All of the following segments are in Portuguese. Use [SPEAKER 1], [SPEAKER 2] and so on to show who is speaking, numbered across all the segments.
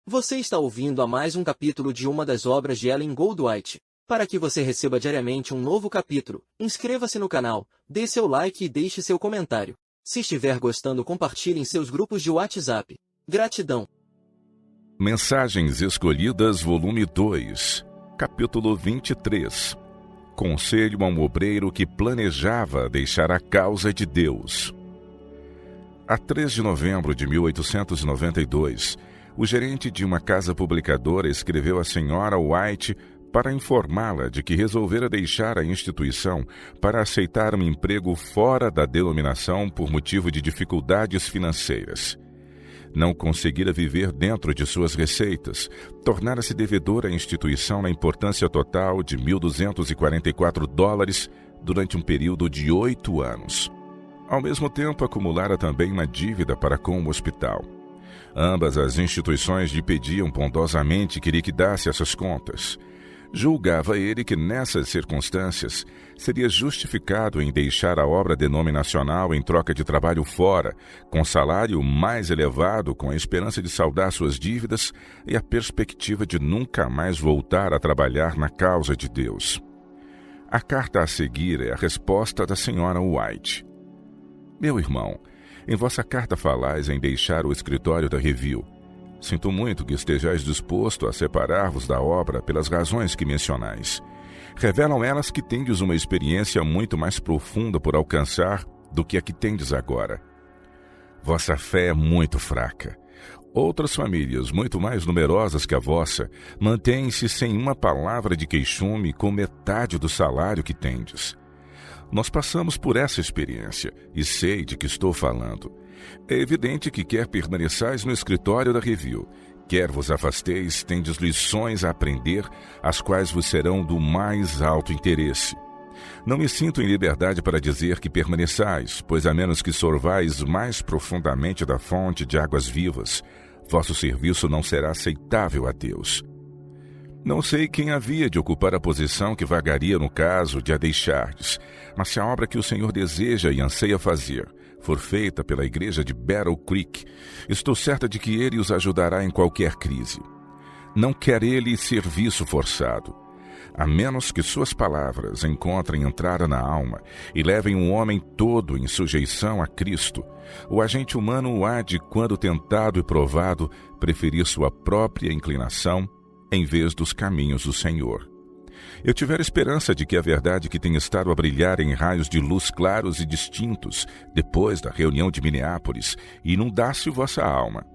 [SPEAKER 1] Você está ouvindo a mais um capítulo de uma das obras de Ellen Goldwhite. Para que você receba diariamente um novo capítulo, inscreva-se no canal, dê seu like e deixe seu comentário. Se estiver gostando, compartilhe em seus grupos de WhatsApp. Gratidão.
[SPEAKER 2] Mensagens Escolhidas, volume 2, capítulo 23. Conselho a um obreiro que planejava deixar a causa de Deus. A 3 de novembro de 1892, o gerente de uma casa publicadora escreveu à senhora White para informá-la de que resolvera deixar a instituição para aceitar um emprego fora da denominação por motivo de dificuldades financeiras. Não conseguira viver dentro de suas receitas, tornara-se devedora à instituição na importância total de $1.244 durante um período de 8 anos. Ao mesmo tempo, acumulara também uma dívida para com o hospital. Ambas as instituições lhe pediam bondosamente que liquidasse essas contas. Julgava ele que, nessas circunstâncias, seria justificado em deixar a obra denominacional em troca de trabalho fora, com salário mais elevado, com a esperança de saldar suas dívidas e a perspectiva de nunca mais voltar a trabalhar na causa de Deus. A carta a seguir é a resposta da senhora White. Meu irmão, em vossa carta falais em deixar o escritório da Review. Sinto muito que estejais disposto a separar-vos da obra pelas razões que mencionais. Revelam elas que tendes uma experiência muito mais profunda por alcançar do que a que tendes agora. Vossa fé é muito fraca. Outras famílias, muito mais numerosas que a vossa, mantêm-se sem uma palavra de queixume com metade do salário que tendes. Nós passamos por essa experiência e sei de que estou falando. É evidente que quer permaneçais no escritório da Review, quer vos afasteis, tendes lições a aprender, as quais vos serão do mais alto interesse. Não me sinto em liberdade para dizer que permaneçais, pois a menos que sorvais mais profundamente da fonte de águas vivas, vosso serviço não será aceitável a Deus. Não sei quem havia de ocupar a posição que vagaria no caso de a deixardes, mas se a obra que o Senhor deseja e anseia fazer for feita pela igreja de Battle Creek, estou certa de que ele os ajudará em qualquer crise. Não quer ele serviço forçado. A menos que suas palavras encontrem entrada na alma e levem um homem todo em sujeição a Cristo, o agente humano há de, quando tentado e provado, preferir sua própria inclinação em vez dos caminhos do Senhor. Eu tivera esperança de que a verdade que tem estado a brilhar em raios de luz claros e distintos depois da reunião de Minneapolis inundasse vossa alma.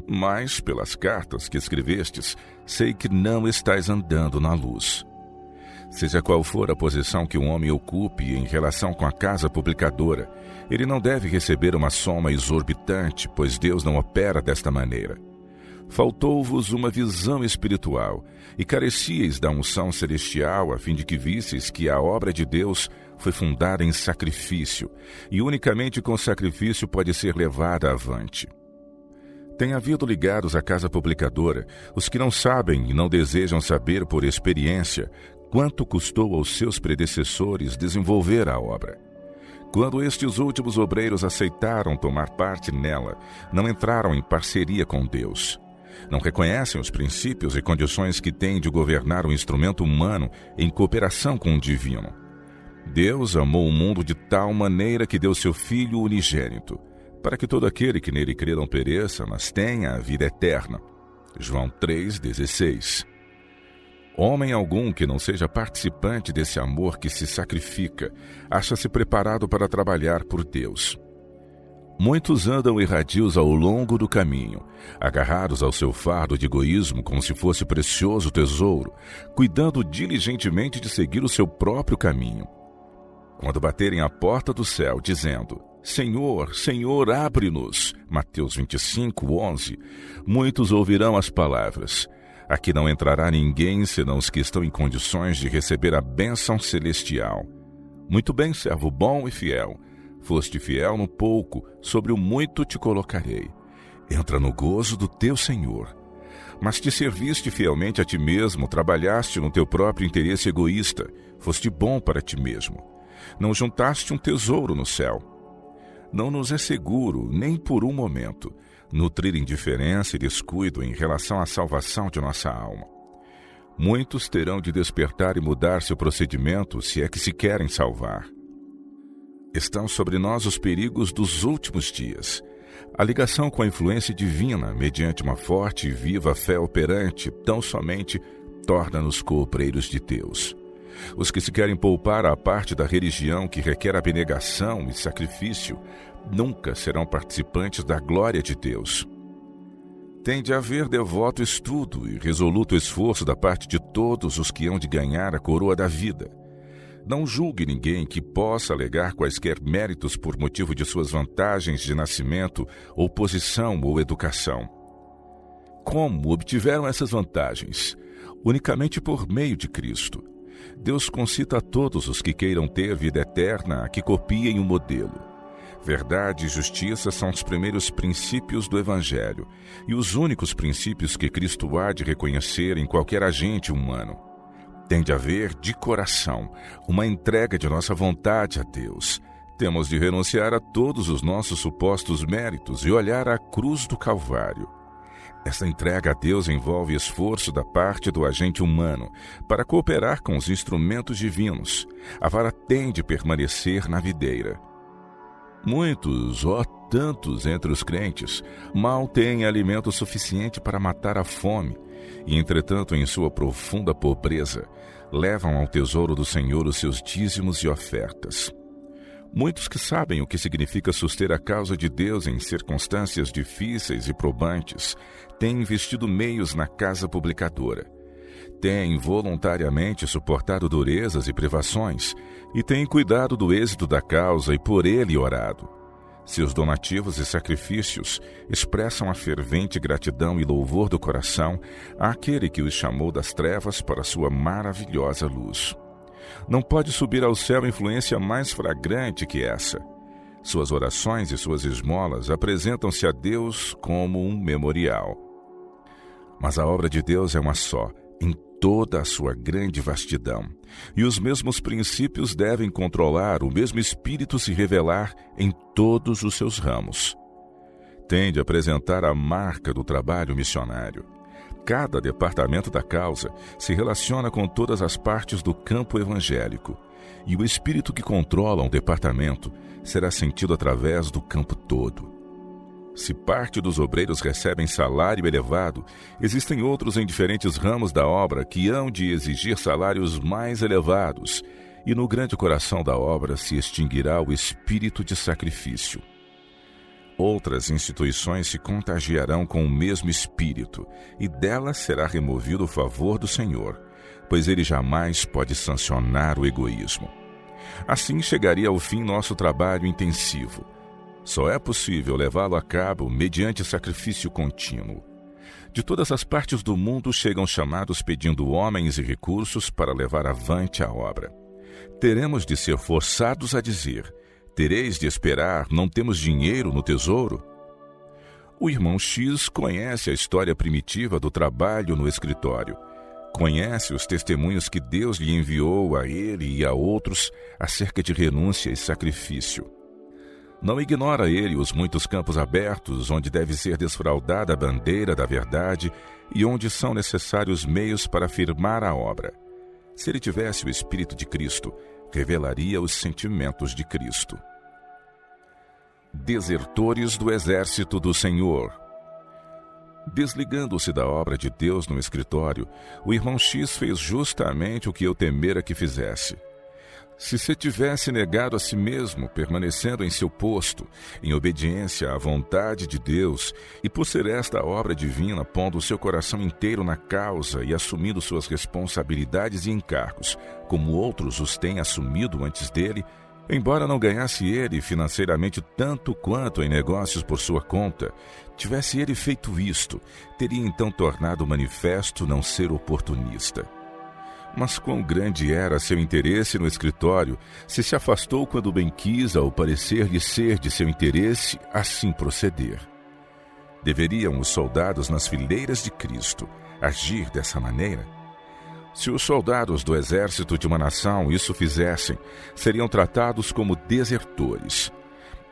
[SPEAKER 2] Mas, pelas cartas que escrevestes, sei que não estáis andando na luz. Seja qual for a posição que um homem ocupe em relação com a casa publicadora, ele não deve receber uma soma exorbitante, pois Deus não opera desta maneira. Faltou-vos uma visão espiritual e carecíeis da unção celestial a fim de que visseis que a obra de Deus foi fundada em sacrifício e unicamente com sacrifício pode ser levada avante. Tem havido ligados à casa publicadora os que não sabem e não desejam saber por experiência quanto custou aos seus predecessores desenvolver a obra. Quando estes últimos obreiros aceitaram tomar parte nela, não entraram em parceria com Deus. Não reconhecem os princípios e condições que têm de governar o instrumento humano em cooperação com o divino. Deus amou o mundo de tal maneira que deu seu Filho unigênito, para que todo aquele que nele crê não pereça, mas tenha a vida eterna. João 3,16. Homem algum que não seja participante desse amor que se sacrifica, acha-se preparado para trabalhar por Deus. Muitos andam irradios ao longo do caminho, agarrados ao seu fardo de egoísmo como se fosse precioso tesouro, cuidando diligentemente de seguir o seu próprio caminho. Quando baterem à porta do céu, dizendo, Senhor, Senhor, abre-nos, Mateus 25:11, muitos ouvirão as palavras, aqui não entrará ninguém senão os que estão em condições de receber a bênção celestial. Muito bem, servo bom e fiel. Foste fiel no pouco, sobre o muito te colocarei. Entra no gozo do teu Senhor. Mas te serviste fielmente a ti mesmo, trabalhaste no teu próprio interesse egoísta, foste bom para ti mesmo. Não juntaste um tesouro no céu. Não nos é seguro, nem por um momento, nutrir indiferença e descuido em relação à salvação de nossa alma. Muitos terão de despertar e mudar seu procedimento se é que se querem salvar. Estão sobre nós os perigos dos últimos dias. A ligação com a influência divina, mediante uma forte e viva fé operante, tão somente torna-nos coopreiros de Deus. Os que se querem poupar à parte da religião que requer abnegação e sacrifício, nunca serão participantes da glória de Deus. Tem de haver devoto estudo e resoluto esforço da parte de todos os que hão de ganhar a coroa da vida. Não julgue ninguém que possa alegar quaisquer méritos por motivo de suas vantagens de nascimento, ou posição ou educação. Como obtiveram essas vantagens? Unicamente por meio de Cristo. Deus concita a todos os que queiram ter vida eterna a que copiem o modelo. Verdade e justiça são os primeiros princípios do Evangelho e os únicos princípios que Cristo há de reconhecer em qualquer agente humano. Tem de haver, de coração, uma entrega de nossa vontade a Deus. Temos de renunciar a todos os nossos supostos méritos e olhar à cruz do Calvário. Essa entrega a Deus envolve esforço da parte do agente humano para cooperar com os instrumentos divinos. A vara tem de permanecer na videira. Muitos, tantos entre os crentes, mal têm alimento suficiente para matar a fome, e entretanto, em sua profunda pobreza, levam ao tesouro do Senhor os seus dízimos e ofertas. Muitos que sabem o que significa suster a causa de Deus em circunstâncias difíceis e probantes, têm investido meios na casa publicadora. Têm voluntariamente suportado durezas e privações, e têm cuidado do êxito da causa e por ele orado. Seus donativos e sacrifícios expressam a fervente gratidão e louvor do coração àquele que os chamou das trevas para sua maravilhosa luz. Não pode subir ao céu influência mais flagrante que essa. Suas orações e suas esmolas apresentam-se a Deus como um memorial. Mas a obra de Deus é uma só, em toda a sua grande vastidão, e os mesmos princípios devem controlar, o mesmo Espírito se revelar em todos os seus ramos. Tem de apresentar a marca do trabalho missionário. Cada departamento da causa se relaciona com todas as partes do campo evangélico, e o espírito que controla um departamento será sentido através do campo todo. Se parte dos obreiros recebem salário elevado, existem outros em diferentes ramos da obra que hão de exigir salários mais elevados, e no grande coração da obra se extinguirá o espírito de sacrifício. Outras instituições se contagiarão com o mesmo espírito, e delas será removido o favor do Senhor, pois ele jamais pode sancionar o egoísmo. Assim chegaria ao fim nosso trabalho intensivo. Só é possível levá-lo a cabo mediante sacrifício contínuo. De todas as partes do mundo chegam chamados pedindo homens e recursos para levar avante a obra. Teremos de ser forçados a dizer: tereis de esperar, não temos dinheiro no tesouro? O irmão X conhece a história primitiva do trabalho no escritório. Conhece os testemunhos que Deus lhe enviou a ele e a outros acerca de renúncia e sacrifício. Não ignora ele os muitos campos abertos onde deve ser desfraldada a bandeira da verdade e onde são necessários meios para firmar a obra. Se ele tivesse o Espírito de Cristo, revelaria os sentimentos de Cristo. Desertores do exército do Senhor. Desligando-se da obra de Deus no escritório, o irmão X fez justamente o que eu temera que fizesse. Se se tivesse negado a si mesmo, permanecendo em seu posto, em obediência à vontade de Deus, e por ser esta a obra divina, pondo o seu coração inteiro na causa e assumindo suas responsabilidades e encargos, como outros os têm assumido antes dele, embora não ganhasse ele financeiramente tanto quanto em negócios por sua conta, tivesse ele feito isto, teria então tornado manifesto não ser oportunista. Mas quão grande era seu interesse no escritório, se afastou quando bem quis, ao parecer-lhe ser de seu interesse, assim proceder. Deveriam os soldados nas fileiras de Cristo agir dessa maneira? Se os soldados do exército de uma nação isso fizessem, seriam tratados como desertores.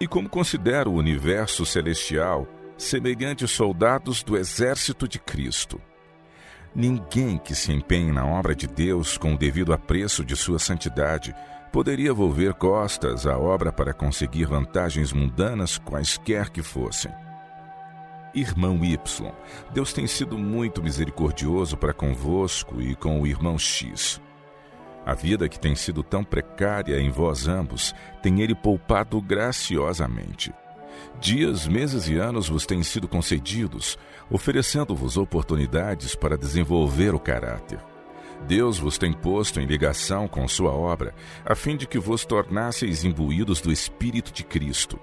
[SPEAKER 2] E como considero o universo celestial, semelhantes soldados do exército de Cristo. Ninguém que se empenhe na obra de Deus com o devido apreço de sua santidade poderia volver costas à obra para conseguir vantagens mundanas quaisquer que fossem. Irmão Y, Deus tem sido muito misericordioso para convosco e com o irmão X. A vida que tem sido tão precária em vós ambos, tem Ele poupado graciosamente. Dias, meses e anos vos têm sido concedidos, oferecendo-vos oportunidades para desenvolver o caráter. Deus vos tem posto em ligação com sua obra, a fim de que vos tornasseis imbuídos do Espírito de Cristo.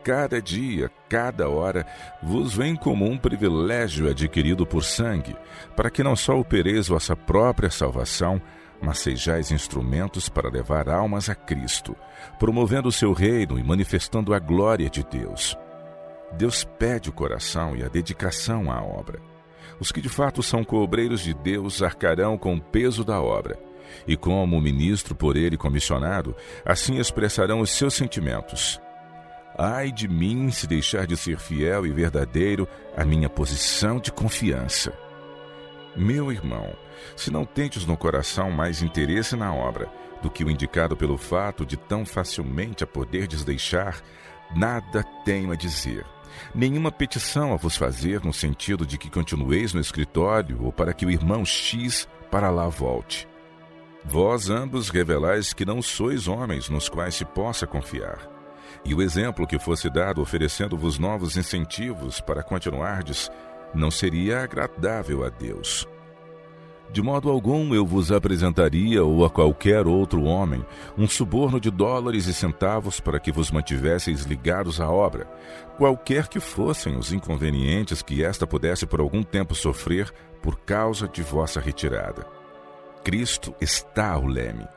[SPEAKER 2] Cada dia, cada hora, vos vem como um privilégio adquirido por sangue, para que não só opereis vossa própria salvação, mas sejais instrumentos para levar almas a Cristo, promovendo o seu reino e manifestando a glória de Deus. Deus pede o coração e a dedicação à obra. Os que de fato são coobreiros de Deus arcarão com o peso da obra, e como ministro por ele comissionado, assim expressarão os seus sentimentos. Ai de mim se deixar de ser fiel e verdadeiro à minha posição de confiança. Meu irmão, se não tendes no coração mais interesse na obra do que o indicado pelo fato de tão facilmente a poderdes deixar, nada tenho a dizer. Nenhuma petição a vos fazer no sentido de que continueis no escritório ou para que o irmão X para lá volte. Vós ambos revelais que não sois homens nos quais se possa confiar. E o exemplo que fosse dado oferecendo-vos novos incentivos para continuardes não seria agradável a Deus. De modo algum eu vos apresentaria ou a qualquer outro homem um suborno de dólares e centavos para que vos mantivesseis ligados à obra, qualquer que fossem os inconvenientes que esta pudesse por algum tempo sofrer por causa de vossa retirada. Cristo está ao leme.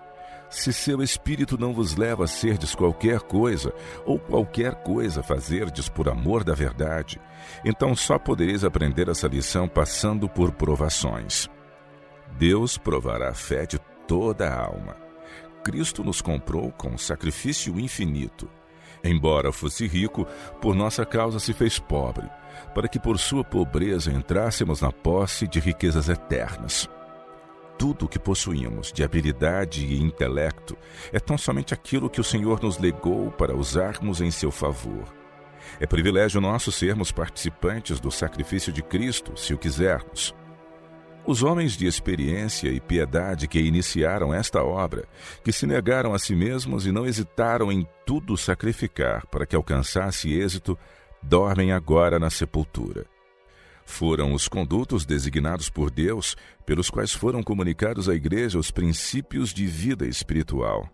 [SPEAKER 2] Se seu espírito não vos leva a serdes qualquer coisa, ou qualquer coisa fazerdes por amor da verdade, então só podereis aprender essa lição passando por provações. Deus provará a fé de toda a alma. Cristo nos comprou com um sacrifício infinito. Embora fosse rico, por nossa causa se fez pobre, para que por sua pobreza entrássemos na posse de riquezas eternas. Tudo o que possuímos de habilidade e intelecto é tão somente aquilo que o Senhor nos legou para usarmos em seu favor. É privilégio nosso sermos participantes do sacrifício de Cristo, se o quisermos. Os homens de experiência e piedade que iniciaram esta obra, que se negaram a si mesmos e não hesitaram em tudo sacrificar para que alcançasse êxito, dormem agora na sepultura. Foram os condutos designados por Deus, pelos quais foram comunicados à igreja os princípios de vida espiritual.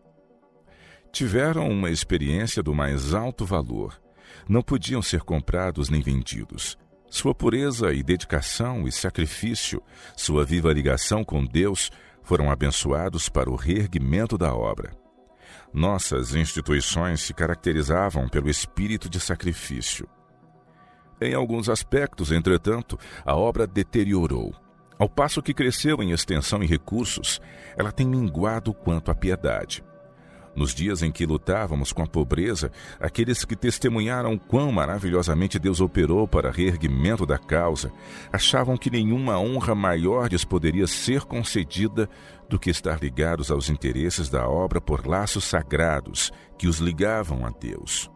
[SPEAKER 2] Tiveram uma experiência do mais alto valor. Não podiam ser comprados nem vendidos. Sua pureza e dedicação e sacrifício, sua viva ligação com Deus, foram abençoados para o reerguimento da obra. Nossas instituições se caracterizavam pelo espírito de sacrifício. Em alguns aspectos, entretanto, a obra deteriorou. Ao passo que cresceu em extensão e recursos, ela tem minguado quanto à piedade. Nos dias em que lutávamos com a pobreza, aqueles que testemunharam quão maravilhosamente Deus operou para reerguimento da causa, achavam que nenhuma honra maior lhes poderia ser concedida do que estar ligados aos interesses da obra por laços sagrados que os ligavam a Deus.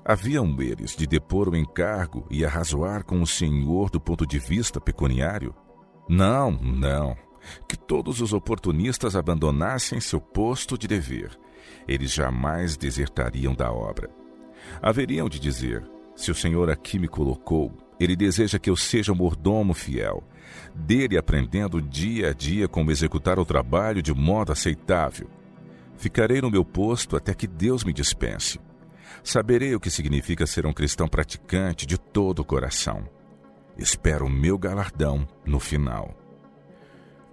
[SPEAKER 2] Haviam eles de depor o encargo e arrazoar com o Senhor do ponto de vista pecuniário? Não. Que todos os oportunistas abandonassem seu posto de dever. Eles jamais desertariam da obra. Haveriam de dizer: se o Senhor aqui me colocou, Ele deseja que eu seja um mordomo fiel, dele aprendendo dia a dia como executar o trabalho de modo aceitável. Ficarei no meu posto até que Deus me dispense. Saberei o que significa ser um cristão praticante de todo o coração. Espero o meu galardão no final.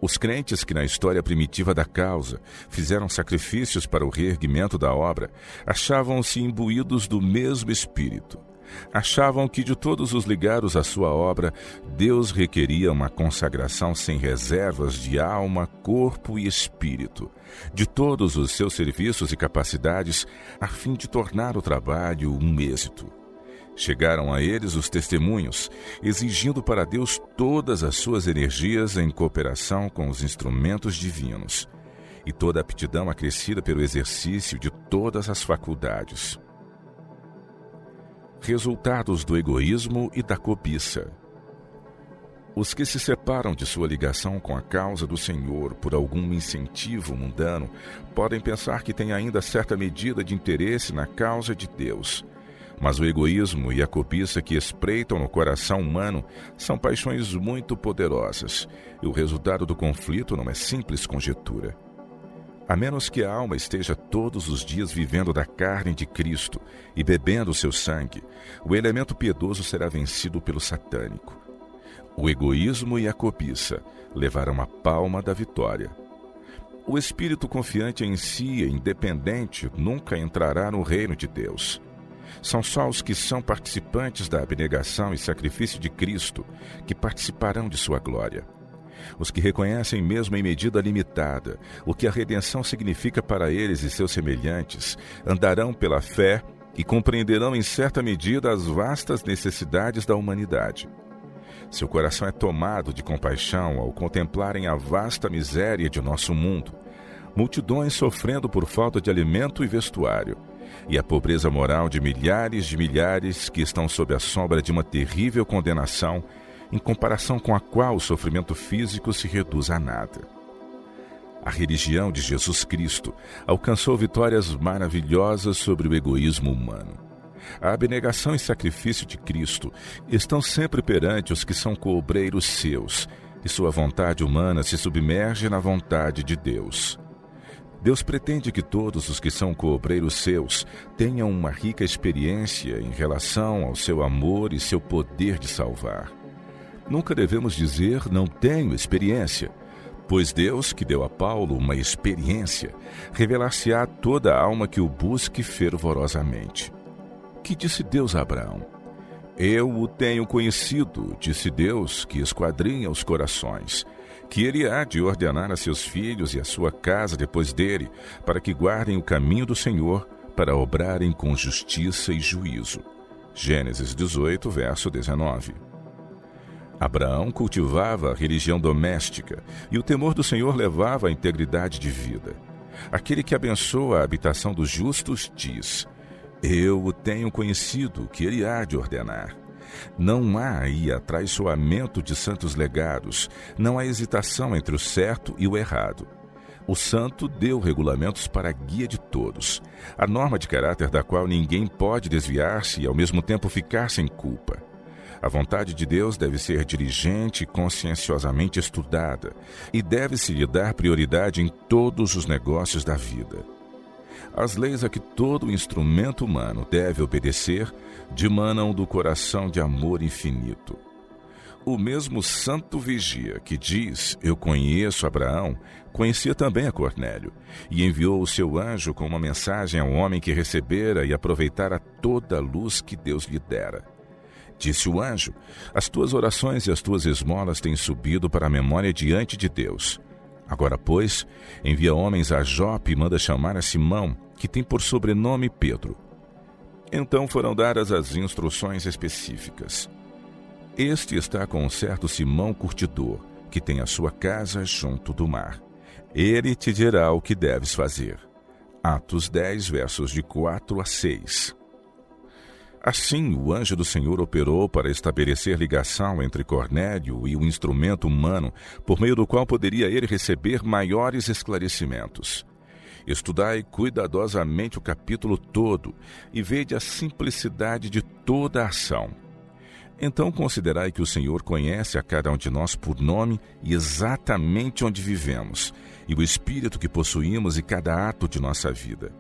[SPEAKER 2] Os crentes que na história primitiva da causa fizeram sacrifícios para o reerguimento da obra achavam-se imbuídos do mesmo espírito. Achavam que de todos os ligados à sua obra, Deus requeria uma consagração sem reservas de alma, corpo e espírito, de todos os seus serviços e capacidades, a fim de tornar o trabalho um êxito. Chegaram a eles os testemunhos, exigindo para Deus todas as suas energias em cooperação com os instrumentos divinos, e toda a aptidão acrescida pelo exercício de todas as faculdades. Resultados do egoísmo e da cobiça. Os que se separam de sua ligação com a causa do Senhor por algum incentivo mundano podem pensar que têm ainda certa medida de interesse na causa de Deus. Mas o egoísmo e a cobiça que espreitam no coração humano são paixões muito poderosas, e o resultado do conflito não é simples conjetura. A menos que a alma esteja todos os dias vivendo da carne de Cristo e bebendo o seu sangue, o elemento piedoso será vencido pelo satânico. O egoísmo e a cobiça levarão a palma da vitória. O espírito confiante em si e independente nunca entrará no reino de Deus. São só os que são participantes da abnegação e sacrifício de Cristo que participarão de sua glória. Os que reconhecem mesmo em medida limitada o que a redenção significa para eles e seus semelhantes, andarão pela fé e compreenderão em certa medida as vastas necessidades da humanidade. Seu coração é tomado de compaixão ao contemplarem a vasta miséria de nosso mundo, multidões sofrendo por falta de alimento e vestuário, e a pobreza moral de milhares que estão sob a sombra de uma terrível condenação, em comparação com a qual o sofrimento físico se reduz a nada. A religião de Jesus Cristo alcançou vitórias maravilhosas sobre o egoísmo humano. A abnegação e sacrifício de Cristo estão sempre perante os que são coobreiros seus, e sua vontade humana se submerge na vontade de Deus. Deus pretende que todos os que são coobreiros seus tenham uma rica experiência em relação ao seu amor e seu poder de salvar. Nunca devemos dizer não tenho experiência, pois Deus, que deu a Paulo uma experiência, revelar-se-á toda a alma que o busque fervorosamente. Que disse Deus a Abraão? Eu o tenho conhecido, disse Deus, que esquadrinha os corações, que ele há de ordenar a seus filhos e a sua casa depois dele, para que guardem o caminho do Senhor, para obrarem com justiça e juízo. Gênesis 18, verso 19. Abraão cultivava a religião doméstica, e o temor do Senhor levava à integridade de vida. Aquele que abençoa a habitação dos justos diz: eu o tenho conhecido, que ele há de ordenar. Não há aí atraiçoamento de santos legados, não há hesitação entre o certo e o errado. O santo deu regulamentos para a guia de todos, a norma de caráter da qual ninguém pode desviar-se e ao mesmo tempo ficar sem culpa. A vontade de Deus deve ser diligente e conscienciosamente estudada, e deve-se lhe dar prioridade em todos os negócios da vida. As leis a que todo instrumento humano deve obedecer dimanam do coração de amor infinito. O mesmo santo vigia que diz, eu conheço Abraão, conhecia também a Cornélio, e enviou o seu anjo com uma mensagem ao homem que recebera e aproveitara toda a luz que Deus lhe dera. Disse o anjo, as tuas orações e as tuas esmolas têm subido para a memória diante de Deus. Agora, pois, envia homens a Jope e manda chamar a Simão, que tem por sobrenome Pedro. Então foram dadas as instruções específicas. Este está com um certo Simão curtidor, que tem a sua casa junto do mar. Ele te dirá o que deves fazer. Atos 10, versos de 4 a 6. Assim, o anjo do Senhor operou para estabelecer ligação entre Cornélio e o instrumento humano, por meio do qual poderia ele receber maiores esclarecimentos. Estudai cuidadosamente o capítulo todo e vede a simplicidade de toda a ação. Então considerai que o Senhor conhece a cada um de nós por nome e exatamente onde vivemos, e o espírito que possuímos e cada ato de nossa vida.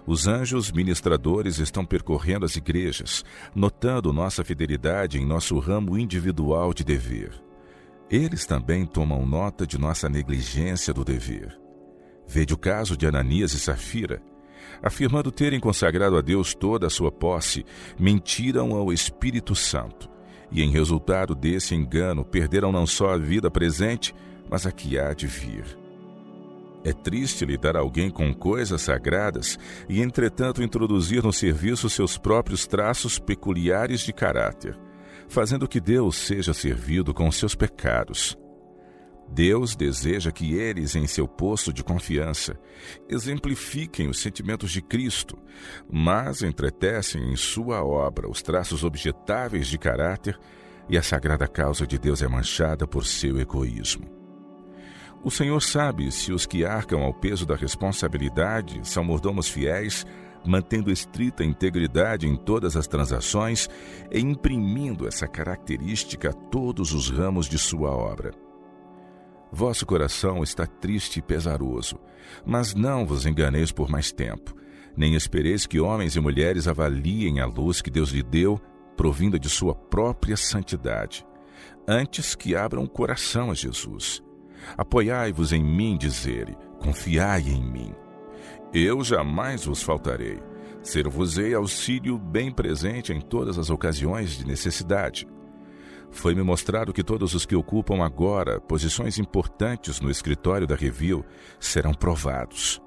[SPEAKER 2] Os anjos ministradores estão percorrendo as igrejas, notando nossa fidelidade em nosso ramo individual de dever. Eles também tomam nota de nossa negligência do dever. Vede o caso de Ananias e Safira. Afirmando terem consagrado a Deus toda a sua posse, mentiram ao Espírito Santo, e em resultado desse engano perderam não só a vida presente, mas a que há de vir. É triste lidar alguém com coisas sagradas e, entretanto, introduzir no serviço seus próprios traços peculiares de caráter, fazendo que Deus seja servido com seus pecados. Deus deseja que eles, em seu posto de confiança, exemplifiquem os sentimentos de Cristo, mas entretecem em sua obra os traços objetáveis de caráter e a sagrada causa de Deus é manchada por seu egoísmo. O Senhor sabe se os que arcam ao peso da responsabilidade são mordomos fiéis, mantendo estrita integridade em todas as transações e imprimindo essa característica a todos os ramos de sua obra. Vosso coração está triste e pesaroso, mas não vos enganeis por mais tempo, nem espereis que homens e mulheres avaliem a luz que Deus lhe deu, provinda de sua própria santidade. Antes que abram o coração a Jesus. Apoiai-vos em mim, diz ele, confiai em mim. Eu jamais vos faltarei. Ser-vos-ei auxílio bem presente em todas as ocasiões de necessidade. Foi-me mostrado que todos os que ocupam agora posições importantes no escritório da Review serão provados.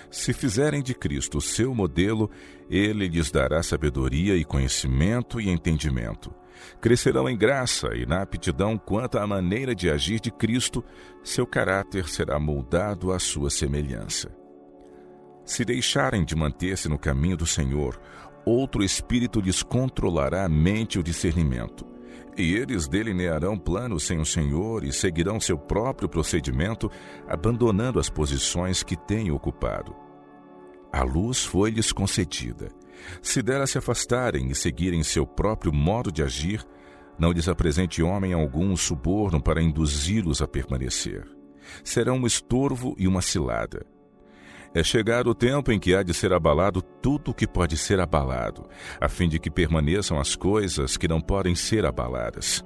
[SPEAKER 2] Se fizerem de Cristo o seu modelo, ele lhes dará sabedoria e conhecimento e entendimento. Crescerão em graça e na aptidão quanto à maneira de agir de Cristo, seu caráter será moldado à sua semelhança. Se deixarem de manter-se no caminho do Senhor, outro espírito lhes controlará a mente e o discernimento. E eles delinearão planos sem o Senhor e seguirão seu próprio procedimento, abandonando as posições que têm ocupado. A luz foi-lhes concedida. Se dela se afastarem e seguirem seu próprio modo de agir, não lhes apresente homem algum suborno para induzi-los a permanecer. Serão um estorvo e uma cilada. É chegado o tempo em que há de ser abalado tudo o que pode ser abalado, a fim de que permaneçam as coisas que não podem ser abaladas.